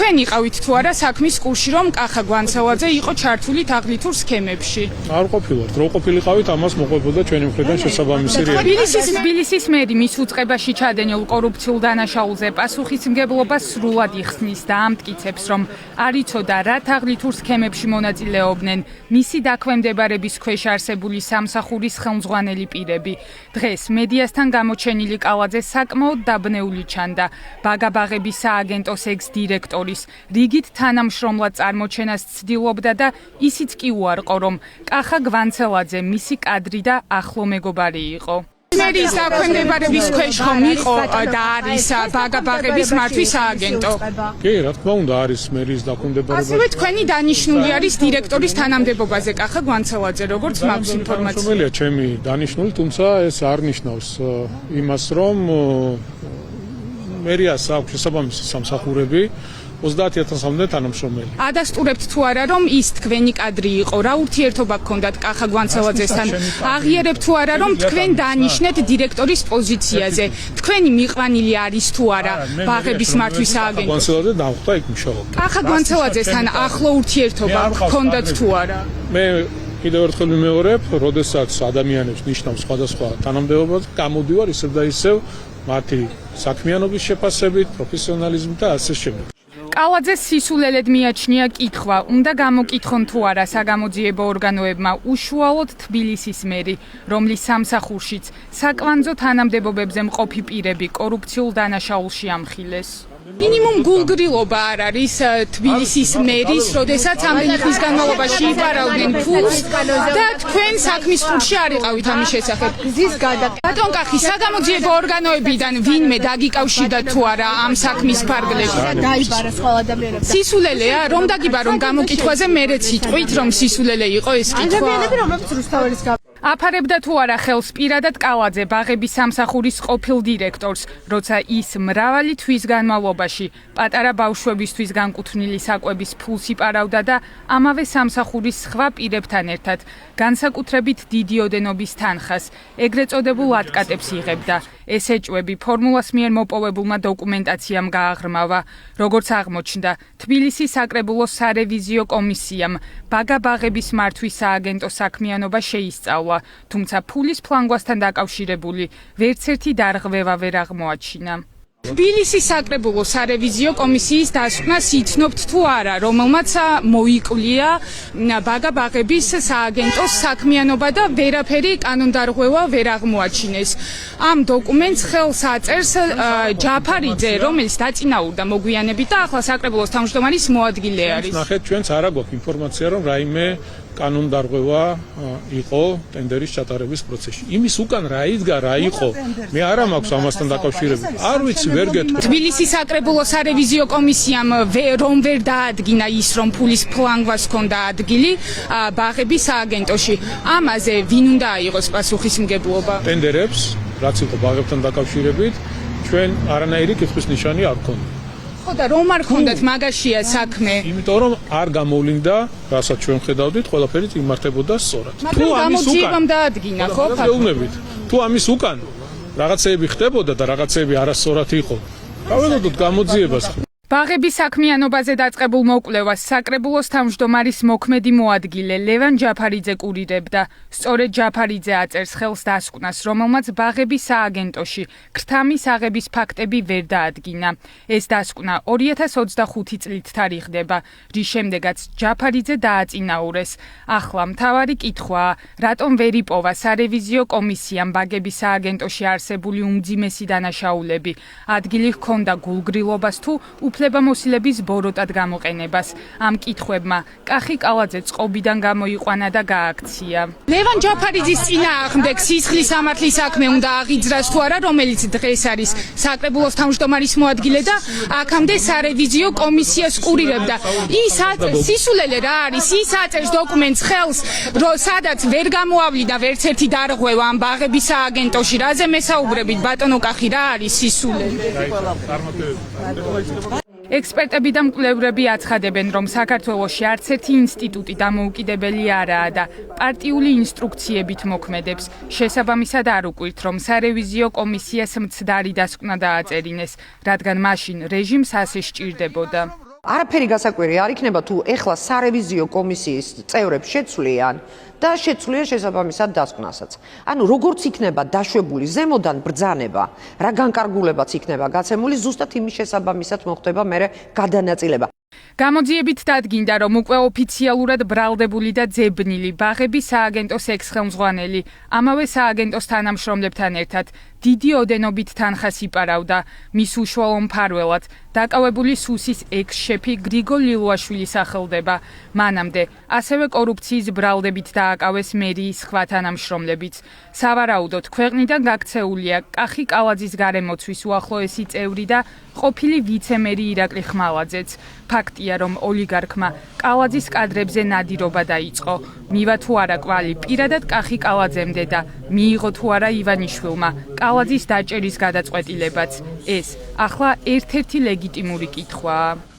თქვენ იყავით თუ არა საქმის კურსში, რომ კახა გვანცელაძე იყო ჩართული თაღლითურ სქემებში? არ ყოფილვართ, რო ყოფილიყავით, ამას მოყვებოდა ჩვენი მხრიდან შესაბამისი რეакცია. თბილისის მერი მის უწყებაში ჩადენილ კორუფციულ დანაშაულზე პასუხისმგებლობას სრულად იხსნის და ამტკიცებს, რომ არ იცოდა რა თაღლითურ სქემებში მონაწილეობდნენ მისი დაქვემდებარების ქვეშ არსებული სამსახურის ხელმძღვანელი პირები. დღეს მედიასთან გამოჩენილი კალაძე საკმაოდ დაბნეული ჩანდა. ბაგაბაღების სააგენტოს ექს-დირექტორის რიგით თანამშრომლად წარმოჩენას ცდილობდა და ისიც კი უარყო, რომ კახა გვანცელაძე მისი კადრი და ახლო მეგობარი იყო. მერის დაქვემდებარების ქვეშ ხომ იყო და არის ბაგაბაღების მართვის სააგენტო? კი, რა თქმა უნდა, არის მერის დაქვემდებარება. ასევე თქვენი დანიშნული არის დირექტორის თანამდებობაზე კახა გვანცელაძე, როგორც მაქვს ინფორმაცია. შემიძლია ჩემი დანიშნული, თუმცა ეს არ ნიშნავს იმას, რომ მერიას აქვს შესაბამისი სამსახურები 30,000-მდე თანამშრომელი. ადასტურებთ თუ არა, რომ ის თქვენი კადრი იყო, რა ურთიერთობა გქონდათ კახა გვანცელაძესთან? აღიარებთ თუ არა, რომ თქვენ დანიშნეთ დირექტორის პოზიციაზე? თქვენი მიყვანილი არის თუ არა ბაღების მართვის სააგენტო? გვანცელაძე დახვდა იქ მუშაობდა. კახა გვანცელაძესთან ახლო ურთიერთობა გქონდათ თუ არა? მე კიდევ ერთხელ მიმეორებ, როდესაც ადამიანებს ნიშნავს სხვადასხვა თანამდებობაზე, გამოდივარ ისევ და ისევ მათი საქმიანობის შეფასებით, პროფესიონალიზმით და ასე შემდეგ. კალაძეს სისულელედ მიაჩნია კითხვა, უნდა გამოკითხონ თუ არა საგამოძიებო ორგანოებმა უშუალოდ თბილისის მერი, რომლის სამსახურშიც საკვანძო თანამდებობებზე მყოფი პირები კორუფციულ დანაშაულში ამხილეს. მინიმუმ გულგრილობა არ არის თბილისის მერის, როდესაც ამდენი ხნის განმავლობაში იპარავდნენ ფულს და თქვენ საქმის ხურში არ იყავით ამის შესახებ. ბატონ კახი, საგამოძიებო ორგანოებიდან ვინმე დაგიკავშირდა თუ არა ამ საქმის ფარგლებში? დაიბარა სხვა ადამიანები. სისულელეა, რომ დაგიბარონ გამოკითხვაზე მერეც იტყვით, რომ სისულელე იყო ეს კითხვა? ადამიანები, რომლებიც რუსთაველის აფარებდა თუ არა ხელს პირადად კალაძე ბაღების სამსახურის ყოფილ დირექტორს, როცა ის მრავალი თვის განმავლობაში პატარა ბავშვებისთვის განკუთვნილი საკვების ფულს იპარავდა და ამავე სამსახურის სხვა პირებთან ერთად განსაკუთრებით დიდი ოდენობის თანხას, ეგრეთ წოდებულ ატკატებს იღებდა. ეს ეჭვები ფორმულას მიერ მოპოვებულმა დოკუმენტაციამ გააღრმავა. როგორც აღმოჩნდა, თბილისის საკრებულოს სარევიზიო კომისიამ ბაგაბაღების მართვის სააგენტო საქმიანობა შეისწავლა, თუმცა ფულის ფლანგვასთან დაკავშირებული ვერცერთი დარღვევა ვერ აღმოაჩინა. თბილისის საკრებულოს სარევიზიო კომისიის დასკვნას იცნობთ თუ არა, რომელმაც მოიკვლია ბაგაბაღების სააგენტოს საქმიანობა და ვერაფერი კანონდარღვევა ვერ აღმოაჩინეს. ამ დოკუმენტს ხელს აწერს ჯაფარიძე, რომელიც დაწინაურდა მოგვიანებით და ახლა საკრებულოს თავმჯდომარის მოადგილე არის. ნახეთ, ჩვენც არ აგვაქვს ინფორმაცია, რომ რაიმე კანონდარღვევა იყო ტენდერის ჩატარების პროცესში. იმის უკან რა იდგა, რა იყო, მე არა მაქვს ამასთან დაკავშირებით. არ ვიცი, ვერ გეტყვი. თბილისის საკრებულოს სარევიზიო კომისიამ რომ ვერ დაადგინა ის, რომ ფულის ფლანგვას ჰქონდა ადგილი ბაღების სააგენტოში. ამაზე ვინ უნდა აიღოს პასუხისმგებლობა? ტენდერებს, რაც იყო ბაღებთან დაკავშირებით, ჩვენ არანაირი კითხვის ნიშანი არ გქონდა. ხო და რომ არ გქონდათ მაგაშია საქმე? იმიტომ რომ არ გამოვლინდა, რასაც ჩვენ ხედავდით, ყველაფერი იმართებოდა სწორად. თუ გამოძიებამ დაადგინა, ხო? გეუბნებით. თუ ამის უკან რაღაცეები ხდებოდა და რაღაცეები არასწორად იყო, გაველოდოთ გამოძიებას. ბაღების საქმიანობაზე დაწყებულ მოკვლევას საკრებულოს თავმჯდომარის მოქმედი მოადგილე ლევან ჯაფარიძე კურირებდა. სწორედ ჯაფარიძე აწერს ხელს დასკვნას, რომელმაც ბაღების სააგენტოში ქრთამის აღების ფაქტები ვერ დაადგინა. ეს დასკვნა 2025 წლით თარიღდება, რის შემდეგაც ჯაფარიძე დააწინაურეს. ახლა მთავარი კითხვაა, რატომ ვერ იპოვა სარევიზიო კომისიამ ბაღების სააგენტოში არსებული უმძიმესი დანაშაულები? ადგილი ჰქონდა გულგრილობას თუ უფლებამოსილების ბოროტად გამოყენებას. ამ კითხვებმა კახი კალაძე წყობიდან გამოიყვანა და გააქცია. ლევან ჯაფარიძის წინააღმდეგ სისხლის სამართლის საქმე უნდა აღიძრას თუ არა, რომელიც დღეს არის საკრებულოს თავმჯდომარის მოადგილე და აქამდე სარევიზიო კომისიას კურირებდა. ის სისულელე რა არის? ის აწერს დოკუმენტს ხელს, სადაც ვერ გამოავლიდა ვერც ერთი დარღვევა ამ ბაღების სააგენტოში. რაზე მესაუბრებით, ბატონო კახი, რა არის სისულელე? ექსპერტები და მკვლევრები აცხადებენ, რომ საქართველოში არც ერთი ინსტიტუტი დამოუკიდებელი არაა და პარტიული ინსტრუქციებით მოქმედებს. შესაბამისად არ უკვირთ, რომ სარევიზიო კომისიას მცდარი დასკვნა დააწერინეს, რადგან მაშინ რეჟიმს ასე სჭირდებოდა. არაფერი გასაკვირი არ იქნება თუ ეხლა სარევიზიო კომისიის წევრებს შეცვლიან და შეცვლიან შესაბამისად დასკვნასაც. ანუ როგორც იქნება დაშვებული ზემოდან ბრძანება, რა განკარგულებაც იქნება გაცემული, ზუსტად იმის შესაბამისად მოხდება მერე გადანაწილება. გამოძიებით დადგინდა, რომ უკვე ოფიციალურად ბრალდებული და ძებნილი ბაღების სააგენტოს ექს-ხელმძღვანელი ამავე სააგენტოს თანამშრომლებთან ერთად დიდი ოდენობით თანხას იპარავდა მის უშუალო მფარველად დაკავებული სუსის ექს-შეფი გრიგო ლილუაშვილი სახელდება. მანამდე ასევე კორუფციის ბრალდებით დააკავეს მერიის სხვა თანამშრომლებიც. სავარაუდოდ ქვეყნიდან გაქცეულია კახი კალაძის გარემოცვის უახლოესი წევრი და ყოფილი ვიცე-მერი ირაკლი ხმალაძეც. ფაქტია, რომ ოლიგარქმა კალაძის კადრებზე ნადირობა დაიწყო. მივა თუ არა კვალი პირადად კახი კალაძემდე და მიიღო თუ არა ივანიშვილმა კალაძის დაჭერის გადაწყვეტილებაც. ეს ახლა ერთ-ერთი ლეგიტიმური კითხვაა.